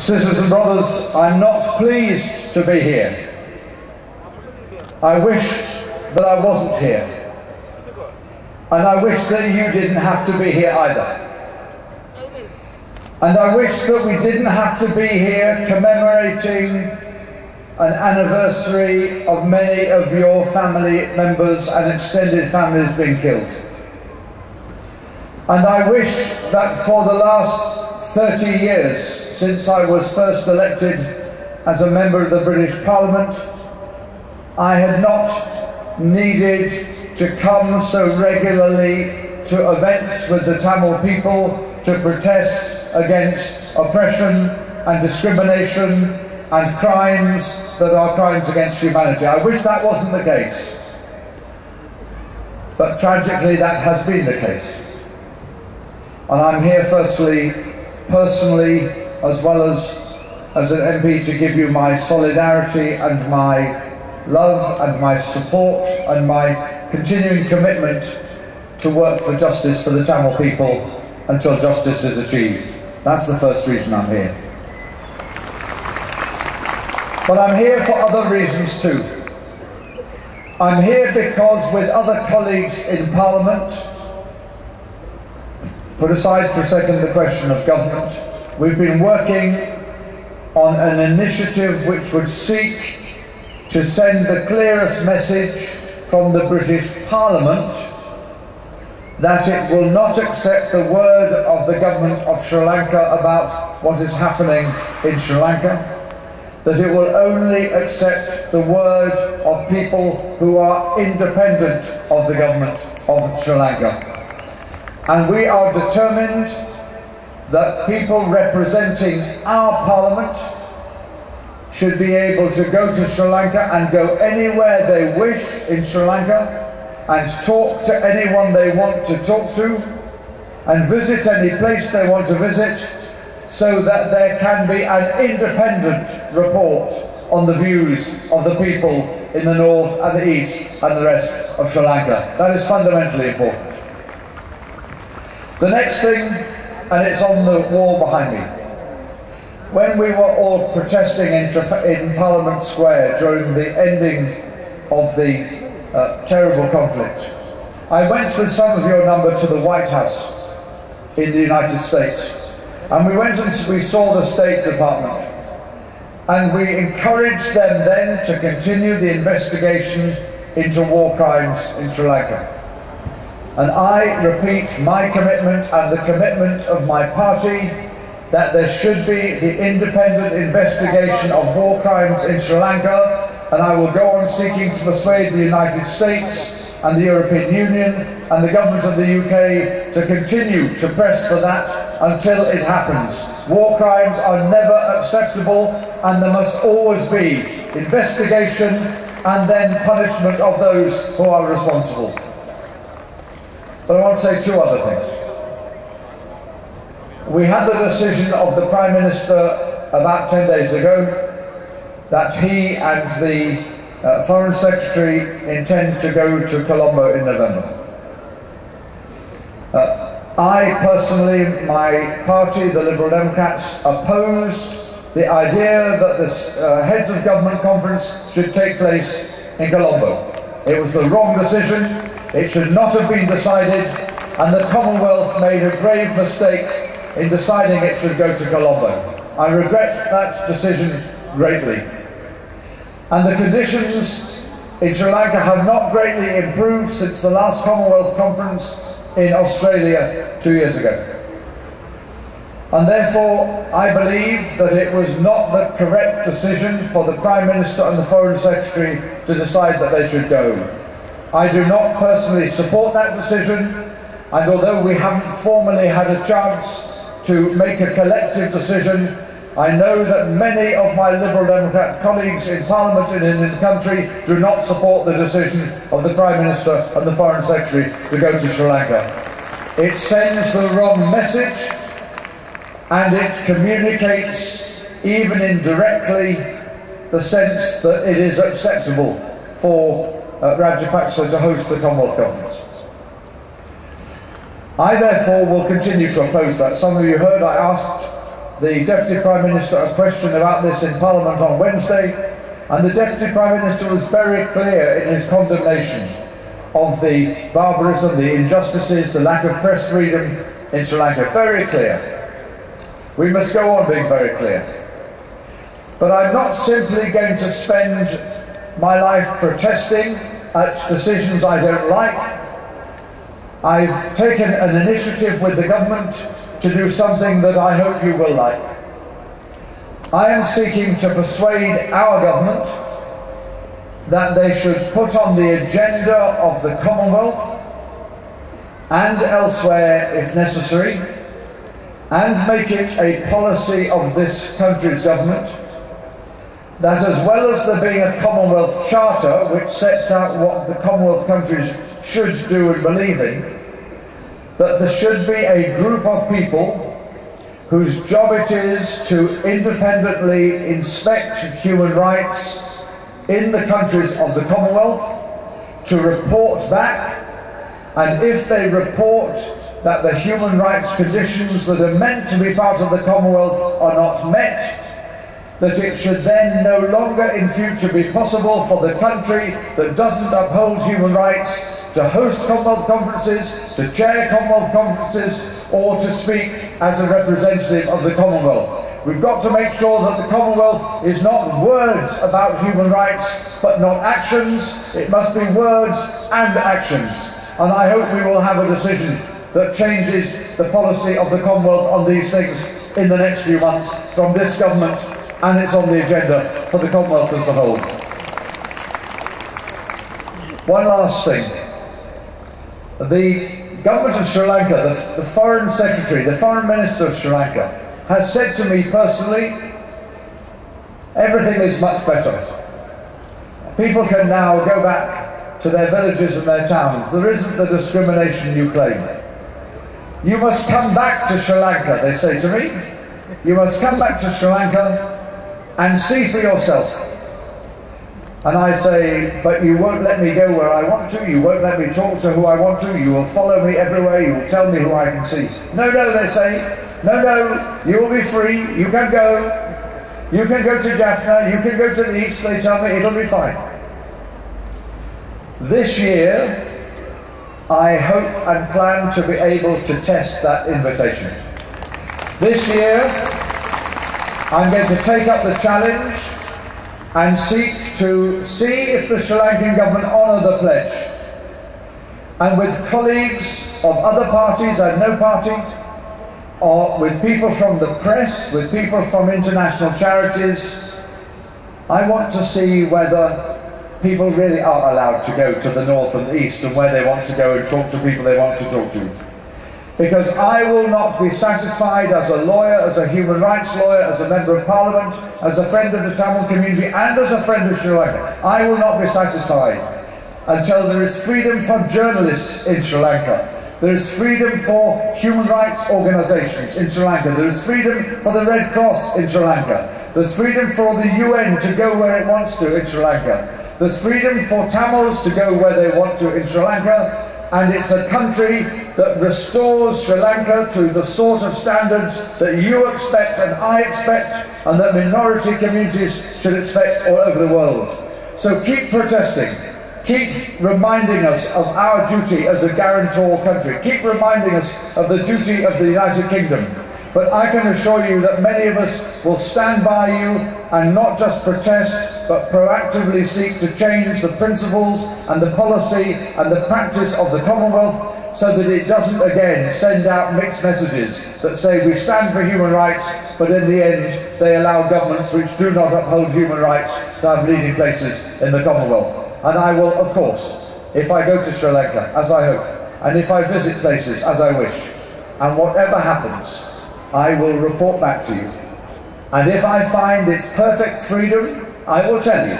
Sisters and brothers, I'm not pleased to be here. I wish that I wasn't here. And I wish that you didn't have to be here either. And I wish that we didn't have to be here commemorating an anniversary of many of your family members and extended families being killed. And I wish that for the last 30 years, since I was first elected as a member of the British Parliament, I had not needed to come so regularly to events with the Tamil people to protest against oppression and discrimination and crimes that are crimes against humanity. I wish that wasn't the case. But tragically that has been the case. And I'm here firstly, personally, as well as an MP, to give you my solidarity and my love and my support and my continuing commitment to work for justice for the Tamil people until justice is achieved. That's the first reason I'm here. But I'm here for other reasons too. I'm here because with other colleagues in Parliament, put aside for a second the question of government, we've been working on an initiative which would seek to send the clearest message from the British Parliament that it will not accept the word of the government of Sri Lanka about what is happening in Sri Lanka, that it will only accept the word of people who are independent of the government of Sri Lanka. And we are determined that people representing our Parliament should be able to go to Sri Lanka and go anywhere they wish in Sri Lanka and talk to anyone they want to talk to and visit any place they want to visit, so that there can be an independent report on the views of the people in the north and the east and the rest of Sri Lanka. That is fundamentally important. The next thing, and it's on the wall behind me, when we were all protesting in Parliament Square during the ending of the terrible conflict, I went with some of your number to the White House in the United States, and we went and we saw the State Department, and we encouraged them then to continue the investigation into war crimes in Sri Lanka. And I repeat my commitment and the commitment of my party that there should be the independent investigation of war crimes in Sri Lanka, and I will go on seeking to persuade the United States and the European Union and the government of the UK to continue to press for that until it happens. War crimes are never acceptable, and there must always be investigation and then punishment of those who are responsible. But I want to say two other things. We had the decision of the Prime Minister about 10 days ago that he and the Foreign Secretary intend to go to Colombo in November. I personally, my party, the Liberal Democrats, opposed the idea that this Heads of Government Conference should take place in Colombo. It was the wrong decision. It should not have been decided, and the Commonwealth made a grave mistake in deciding it should go to Colombo. I regret that decision greatly. And the conditions in Sri Lanka have not greatly improved since the last Commonwealth Conference in Australia 2 years ago. And therefore, I believe that it was not the correct decision for the Prime Minister and the Foreign Secretary to decide that they should go. I do not personally support that decision, and although we haven't formally had a chance to make a collective decision, I know that many of my Liberal Democrat colleagues in Parliament and in the country do not support the decision of the Prime Minister and the Foreign Secretary to go to Sri Lanka. It sends the wrong message, and it communicates, even indirectly, the sense that it is acceptable for Rajapaksa to host the Commonwealth Conference. I therefore will continue to oppose that. Some of you heard I asked the Deputy Prime Minister a question about this in Parliament on Wednesday, and the Deputy Prime Minister was very clear in his condemnation of the barbarism, the injustices, the lack of press freedom in Sri Lanka. Very clear. We must go on being very clear. But I'm not simply going to spend my life protesting at decisions I don't like. I've taken an initiative with the government to do something that I hope you will like. I am seeking to persuade our government that they should put on the agenda of the Commonwealth and elsewhere if necessary, and make it a policy of this country's government that, as well as there being a Commonwealth Charter which sets out what the Commonwealth countries should do and believe in, that there should be a group of people whose job it is to independently inspect human rights in the countries of the Commonwealth, to report back, and if they report that the human rights conditions that are meant to be part of the Commonwealth are not met, that it should then no longer in future be possible for the country that doesn't uphold human rights to host Commonwealth conferences, to chair Commonwealth conferences, or to speak as a representative of the Commonwealth. We've got to make sure that the Commonwealth is not words about human rights, but not actions. It must be words and actions. And I hope we will have a decision that changes the policy of the Commonwealth on these things in the next few months from this government, and it's on the agenda for the Commonwealth as a whole. One last thing. The government of Sri Lanka, the Foreign Secretary, the Foreign Minister of Sri Lanka, has said to me personally, everything is much better. People can now go back to their villages and their towns. There isn't the discrimination you claim. You must come back to Sri Lanka, they say to me. You must come back to Sri Lanka and see for yourself. And I say, but you won't let me go where I want to, you won't let me talk to who I want to, you will follow me everywhere, you will tell me who I can see. No, no, they say, no, no, you will be free, you can go. You can go to Jaffna, you can go to the east, they tell me, it'll be fine. This year, I hope and plan to be able to test that invitation. This year, I'm going to take up the challenge and seek to see if the Sri Lankan government honour the pledge. And with colleagues of other parties and no party, or with people from the press, with people from international charities, I want to see whether people really are allowed to go to the north and the east and where they want to go and talk to people they want to talk to. Because I will not be satisfied as a lawyer, as a human rights lawyer, as a member of parliament, as a friend of the Tamil community and as a friend of Sri Lanka. I will not be satisfied until there is freedom for journalists in Sri Lanka. There is freedom for human rights organisations in Sri Lanka. There is freedom for the Red Cross in Sri Lanka. There's freedom for the UN to go where it wants to in Sri Lanka. There's freedom for Tamils to go where they want to in Sri Lanka. And it's a country that restores Sri Lanka to the sort of standards that you expect and I expect and that minority communities should expect all over the world. So keep protesting. Keep reminding us of our duty as a guarantor country. Keep reminding us of the duty of the United Kingdom. But I can assure you that many of us will stand by you and not just protest, but proactively seek to change the principles and the policy and the practice of the Commonwealth so that it doesn't again send out mixed messages that say we stand for human rights, but in the end they allow governments which do not uphold human rights to have leading places in the Commonwealth. And I will, of course, if I go to Sri Lanka, as I hope, and if I visit places as I wish, and whatever happens, I will report back to you. And if I find it's perfect freedom, I will tell you.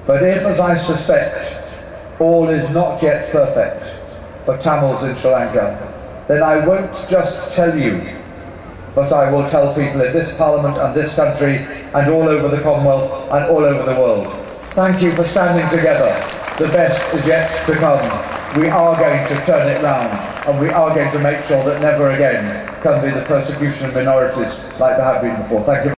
But if, as I suspect, all is not yet perfect for Tamils in Sri Lanka, then I won't just tell you, but I will tell people in this Parliament and this country and all over the Commonwealth and all over the world. Thank you for standing together. The best is yet to come. we are going to turn it round, and we are going to make sure that never again can be the persecution of minorities like there have been before. Thank you.